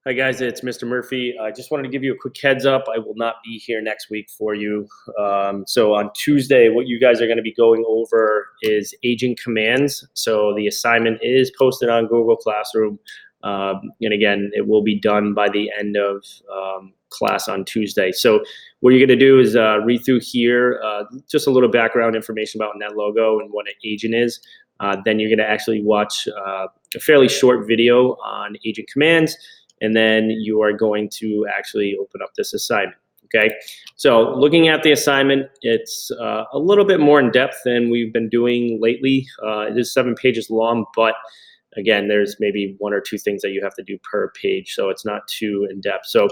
Hi guys, it's Mr. Murphy. I just wanted to give you a quick heads up. I will not be here next week for you. So on Tuesday, what you guys are going to be going over is agent commands. So the assignment is posted on Google Classroom. And again, it will be done by the end of class on Tuesday. So what you're going to do is read through here, just a little background information about NetLogo and what an agent is. Then you're going to actually watch a fairly short video on agent commands. And then you are going to actually open up this assignment, okay? So looking at the assignment, it's a little bit more in depth than we've been doing lately. It is 7 pages long, but again, there's maybe 1 or 2 things that you have to do per page, so it's not too in depth. So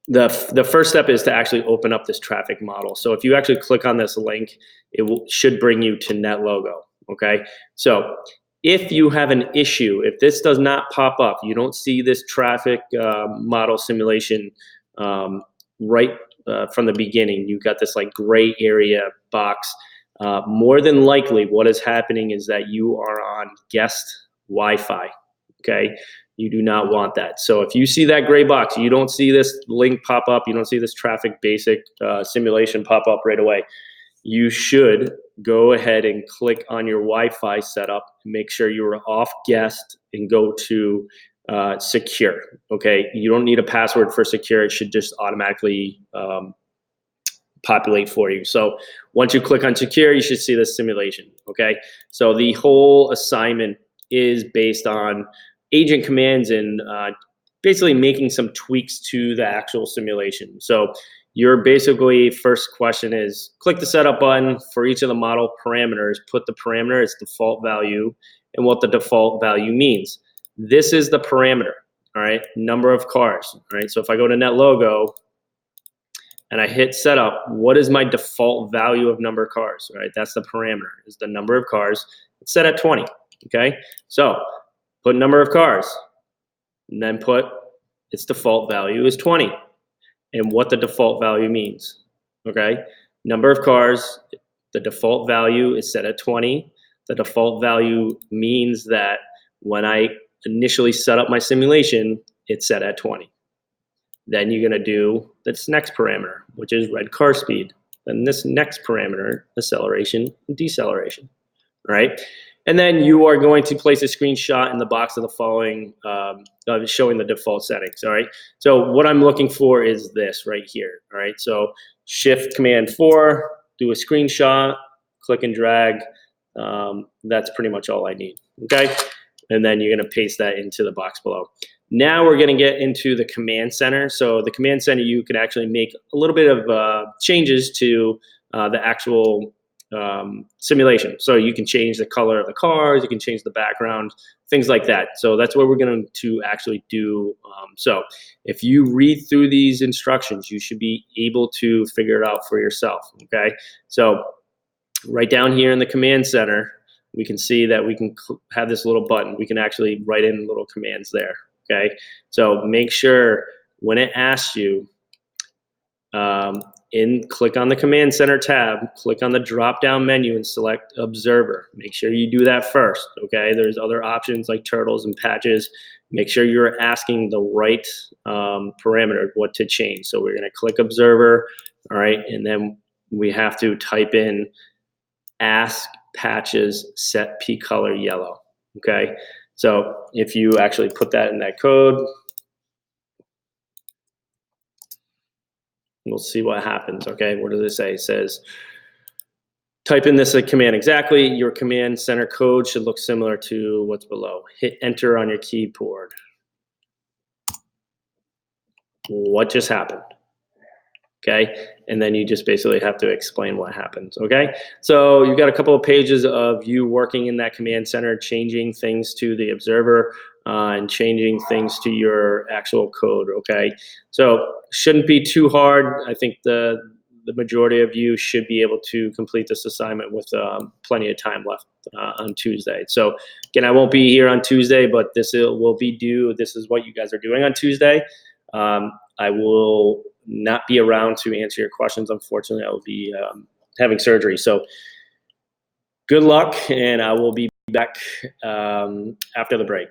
the first step is to actually open up this traffic model. So if you actually click on this link, it should bring you to NetLogo, okay? So if you have an issue, if this does not pop up, you don't see this traffic model simulation right from the beginning, you've got this like gray area box, more than likely what is happening is that you are on guest Wi-Fi, okay? You do not want that. So if you see that gray box, you don't see this link pop up, you don't see this traffic basic simulation pop up right away, you should go ahead and click on your Wi-Fi setup, make sure you're off guest and go to secure, okay? You don't need a password for secure, it should just automatically populate for you. So once you click on secure, you should see this simulation, okay? So the whole assignment is based on agent commands and basically making some tweaks to the actual simulation. So your basically first question is click the setup button for each of the model parameters, put the parameter as default value and what the default value means. This is the parameter, all right? Number of cars, all right? So if I go to NetLogo and I hit setup, what is my default value of number of cars, all right? That's the parameter, is the number of cars. It's set at 20, okay? So put number of cars and then put its default value is 20. And what the default value means, okay? Number of cars, the default value is set at 20. The default value means that when I initially set up my simulation, it's set at 20. Then you're gonna do this next parameter, which is red car speed. Then this next parameter, acceleration and deceleration, all right? And then you are going to place a screenshot in the box of the following, showing the default settings, all right? So what I'm looking for is this right here, all right? So Shift Command 4, do a screenshot, click and drag. That's pretty much all I need, okay? And then you're gonna paste that into the box below. Now we're gonna get into the command center. So the command center, you can actually make a little bit of changes to the actual simulation. So you can change the color of the cars, you can change the background, things like that. So that's what we're going to actually do. So if you read through these instructions, you should be able to figure it out for yourself, okay? So right down here in the command center, we can see that we can have this little button. We can actually write in little commands there, okay? So make sure when it asks you, click on the Command Center tab, click on the drop-down menu and select Observer. Make sure you do that first, okay? There's other options like turtles and patches. Make sure you're asking the right parameter, what to change. So we're gonna click Observer, all right? And then we have to type in ask patches set P color yellow, okay? So if you actually put that in that code, we'll see what happens, okay? What does it say? It says, type in this command exactly. Your command center code should look similar to what's below. Hit enter on your keyboard. What just happened? Okay, and then you just basically have to explain what happens, okay? So you've got a couple of pages of you working in that command center, changing things to the observer and changing things to your actual code, okay? So shouldn't be too hard. I think the majority of you should be able to complete this assignment with plenty of time left on Tuesday. So again, I won't be here on Tuesday, but this will be due. This is what you guys are doing on Tuesday. I will not be around to answer your questions. Unfortunately, I will be having surgery. So good luck, and I will be back after the break.